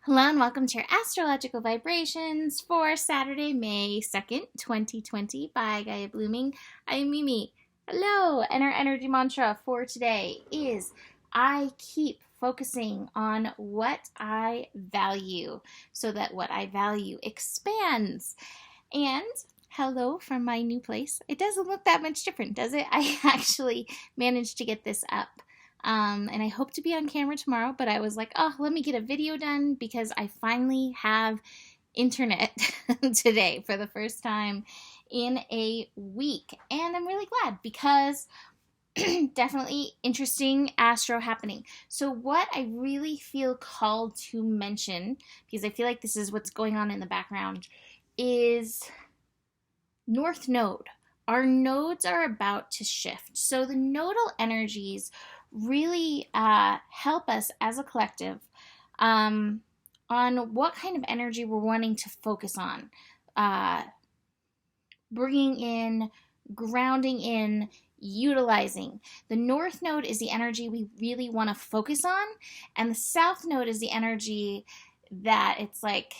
Hello and welcome to your astrological vibrations for Saturday, May 2nd, 2020 by Gaia Blooming. I'm Mimi. Hello, and our energy mantra for today is I keep focusing on what I value so that what I value expands. And hello from my new place. It doesn't look that much different, does it? I actually managed to get this up. And I hope to be on camera tomorrow, but I was like, oh, let me get a video done because I finally have internet today for the first time in a week. And I'm really glad because definitely interesting astro happening. So what I really feel called to mention, because I feel like this is what's going on in the background, is North Node. Our nodes are about to shift. So the nodal energies really help us as a collective on what kind of energy we're wanting to focus on. Bringing in, grounding in, utilizing. The North Node is the energy we really want to focus on, and the South Node is the energy that it's like,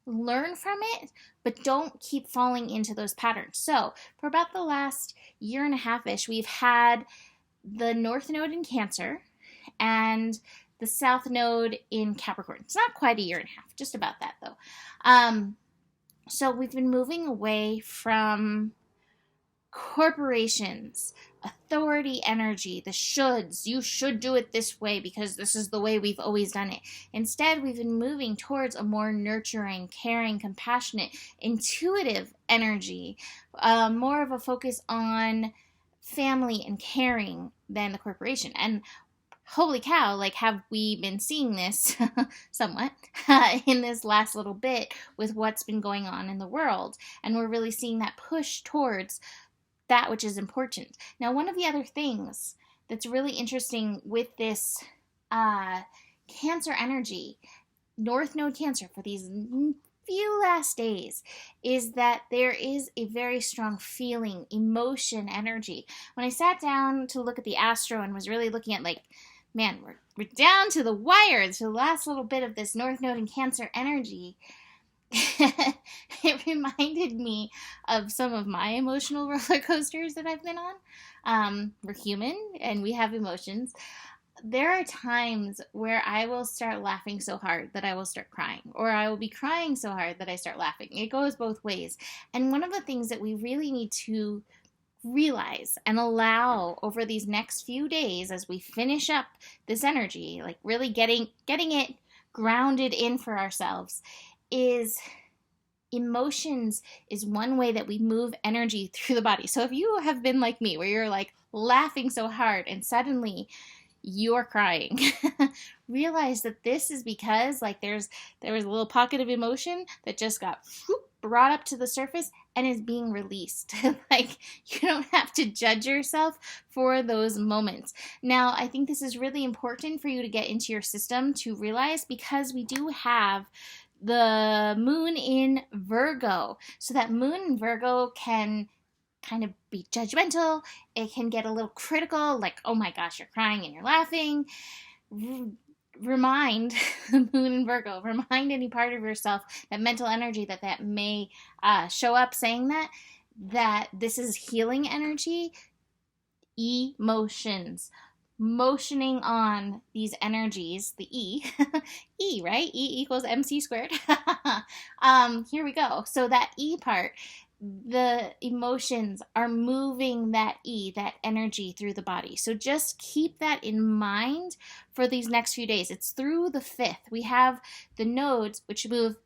learn from it, but don't keep falling into those patterns. So for about the last year and a half-ish, we've had the North Node in Cancer and the South Node in Capricorn. It's not quite a year and a half, just about that though. So we've been moving away from corporations, authority energy, the shoulds. You should do it this way because this is the way we've always done it. Instead, we've been moving towards a more nurturing, caring, compassionate, intuitive energy, more of a focus on family and caring than the corporation. And holy cow, like, have we been seeing this somewhat in this last little bit with what's been going on in the world. And we're really seeing that push towards that which is important. Now, one of the other things that's really interesting with this Cancer energy, North Node Cancer, for these few last days, is that there is a very strong feeling, emotion, energy. When I sat down to look at the astro and was really looking at, like, man, we're down to the wire, to the last little bit of this North Node and Cancer energy, it reminded me of some of my emotional roller coasters that I've been on. We're human and we have emotions. There are times where I will start laughing so hard that I will start crying, or I will be crying so hard that I start laughing. It goes both ways. And one of the things that we really need to realize and allow over these next few days as we finish up this energy, like really getting it grounded in for ourselves, is emotions is one way that we move energy through the body. So if you have been like me, where you're like laughing so hard and suddenly you're crying, realize that this is because, like, there was a little pocket of emotion that just got brought up to the surface and is being released. Like, you don't have to judge yourself for those moments. Now, I think this is really important for you to get into your system to realize, because we do have the moon in Virgo. So that moon in Virgo can kind of be judgmental. It can get a little critical, like, oh my gosh, you're crying and you're laughing. Remind the moon in Virgo, remind any part of yourself, that mental energy that may show up saying that this is healing energy, emotions, motioning on these energies, the E, E, right? E equals MC squared. Here we go. So that E part, the emotions are moving that E, that energy through the body. So just keep that in mind for these next few days. It's through the 5th. We have the nodes, which move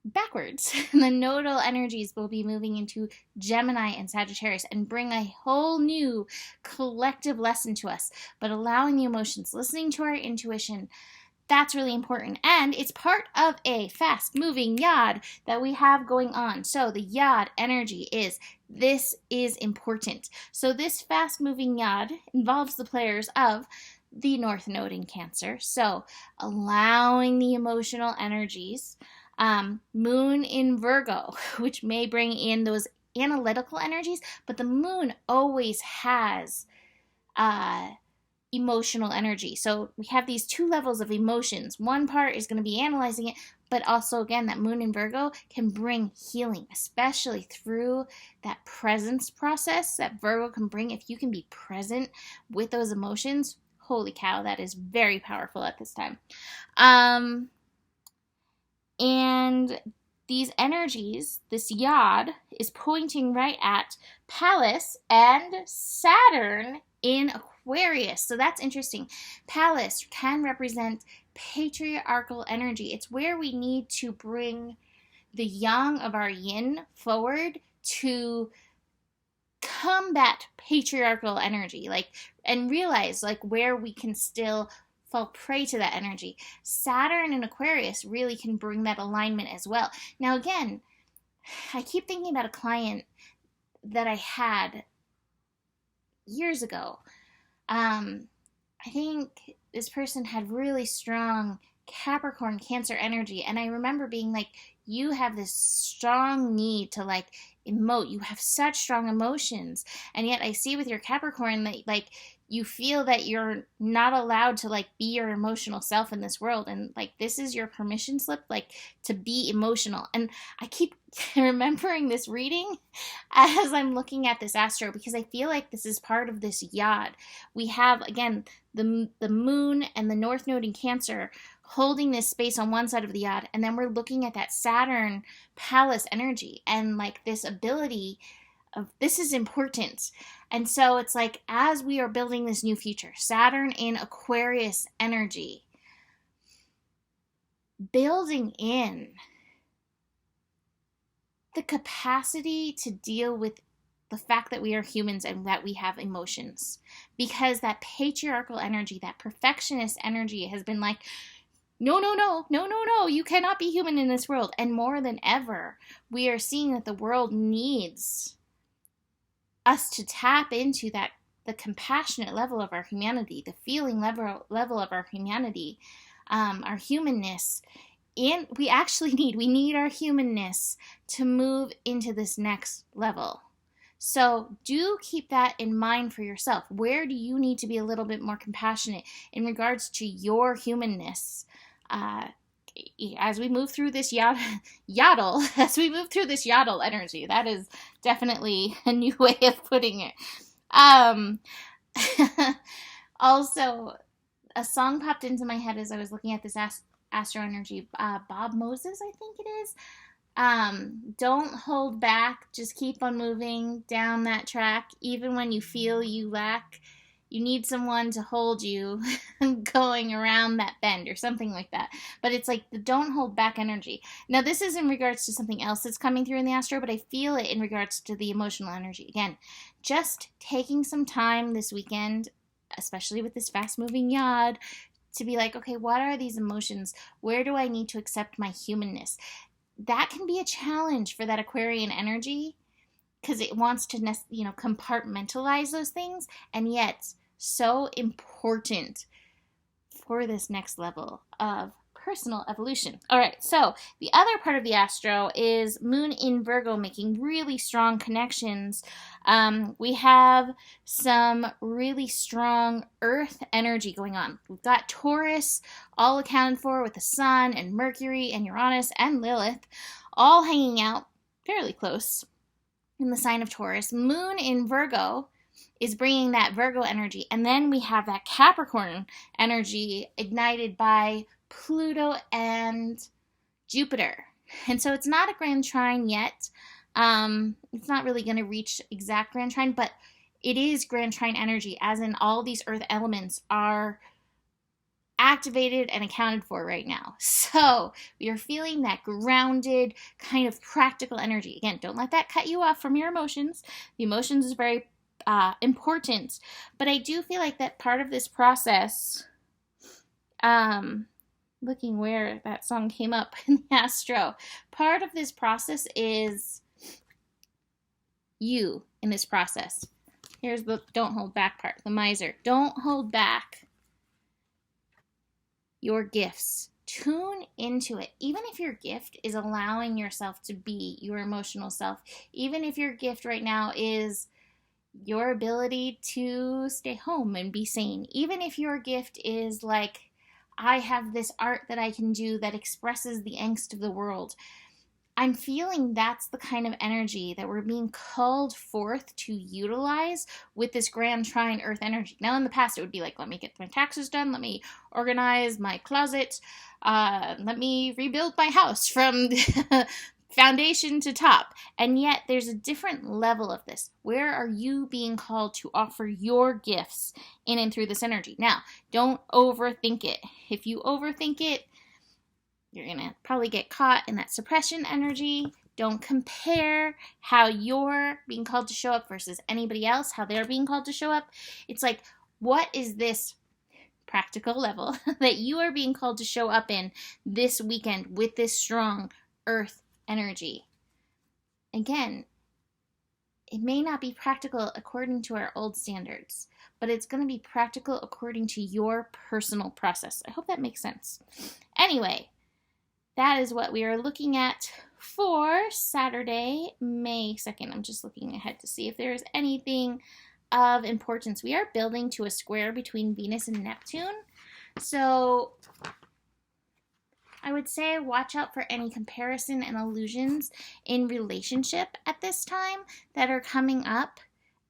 backwards. The nodal energies will be moving into Gemini and Sagittarius and bring a whole new collective lesson to us. But allowing the emotions, listening to our intuition, that's really important. And it's part of a fast-moving yod that we have going on. So the yod energy this is important. So this fast-moving yod involves the players of the North Node in Cancer. So allowing the emotional energies, moon in Virgo, which may bring in those analytical energies, but the moon always has emotional energy. So we have these two levels of emotions. One part is going to be analyzing it, but also, again, that moon in Virgo can bring healing, especially through that presence process that Virgo can bring. If you can be present with those emotions, holy cow, that is very powerful at this time. And these energies, this yod, is pointing right at Pallas and Saturn in Aquarius. So that's interesting. Pallas can represent patriarchal energy. It's where we need to bring the yang of our yin forward to combat patriarchal energy, and realize where we can still fall prey to that energy. Saturn in Aquarius really can bring that alignment as well. Now, again, I keep thinking about a client that I had years ago. I think this person had really strong Capricorn Cancer energy, and I remember being like, you have this strong need to emote. You have such strong emotions, and yet I see with your Capricorn that you feel that you're not allowed to be your emotional self in this world, and this is your permission slip to be emotional. And I keep remembering this reading as I'm looking at this astro, because I feel like this is part of this yod. We have, again, the moon and the north node in Cancer holding this space on one side of the yod, and then we're looking at that Saturn Pallas energy and this ability of this is important. And so it's as we are building this new future, Saturn in Aquarius energy, building in the capacity to deal with the fact that we are humans and that we have emotions. Because that patriarchal energy, that perfectionist energy has been no, you cannot be human in this world. And more than ever, we are seeing that the world needs us to tap into the compassionate level of our humanity, the feeling level of our humanity, our humanness. And we need our humanness to move into this next level. So do keep that in mind for yourself. Where do you need to be a little bit more compassionate in regards to your humanness? As we move through this yodel energy, that is definitely a new way of putting it. Also, a song popped into my head as I was looking at this astro energy. Bob Moses, I think it is. Don't hold back. Just keep on moving down that track, even when you feel you lack. You need someone to hold you going around that bend or something like that. But it's the don't hold back energy. Now, this is in regards to something else that's coming through in the astro, but I feel it in regards to the emotional energy. Again, just taking some time this weekend, especially with this fast-moving yod, to be okay, what are these emotions? Where do I need to accept my humanness? That can be a challenge for that Aquarian energy, because it wants to compartmentalize those things, and yet so important for this next level of personal evolution. All right, so the other part of the astro is moon in Virgo making really strong connections. We have some really strong earth energy going on. We've got Taurus all accounted for with the sun and Mercury and Uranus and Lilith all hanging out fairly close in the sign of Taurus. Moon in Virgo is bringing that Virgo energy. And then we have that Capricorn energy ignited by Pluto and Jupiter. And so it's not a grand trine yet. It's not really going to reach exact grand trine, but it is grand trine energy, as in all these earth elements are activated and accounted for right now. So we are feeling that grounded kind of practical energy. Again, don't let that cut you off from your emotions. The emotions is very important, but I do feel that part of this process, looking where that song came up in the astro, part of this process is you in this process. Here's the don't hold back part, the miser. Don't hold back your gifts. Tune into it. Even if your gift is allowing yourself to be your emotional self, even if your gift right now is your ability to stay home and be sane. Even if your gift is like, I have this art that I can do that expresses the angst of the world. I'm feeling that's the kind of energy that we're being called forth to utilize with this grand trine earth energy. Now, in the past, it would be like, let me get my taxes done, let me organize my closet, let me rebuild my house from foundation to top. And yet, there's a different level of this. Where are you being called to offer your gifts in and through this energy? Now, don't overthink it. If you overthink it, you're going to probably get caught in that suppression energy. Don't compare how you're being called to show up versus anybody else, how they're being called to show up. It's like, what is this practical level that you are being called to show up in this weekend with this strong earth energy? Again, it may not be practical according to our old standards, but it's going to be practical according to your personal process. I hope that makes sense. Anyway, that is what we are looking at for Saturday, May 2nd. I'm just looking ahead to see if there's anything of importance. We are building to a square between Venus and Neptune. So I would say watch out for any comparison and illusions in relationship at this time that are coming up.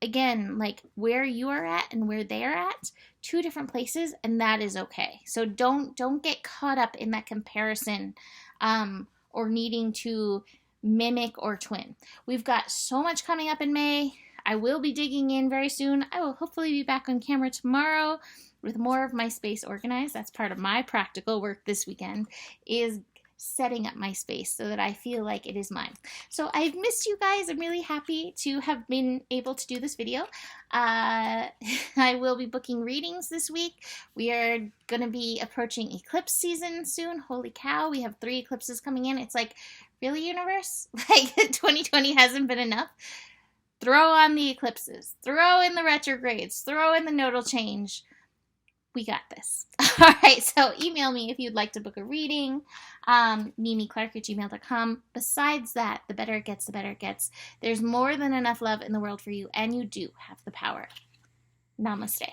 Again, like where you are at and where they are at, two different places, and that is okay. So don't get caught up in that comparison or needing to mimic or twin. We've got so much coming up in May. I will be digging in very soon. I will hopefully be back on camera tomorrow with more of my space organized. That's part of my practical work this weekend, is setting up my space so that I feel like it is mine. So I've missed you guys. I'm really happy to have been able to do this video. I will be booking readings this week. We are going to be approaching eclipse season soon. Holy cow, we have 3 eclipses coming in. It's like, really, universe? Like 2020 hasn't been enough? Throw on the eclipses. Throw in the retrogrades. Throw in the nodal change. We got this. All right, so email me if you'd like to book a reading, mimiclark@gmail.com. Besides that, the better it gets, the better it gets. There's more than enough love in the world for you, and you do have the power. Namaste.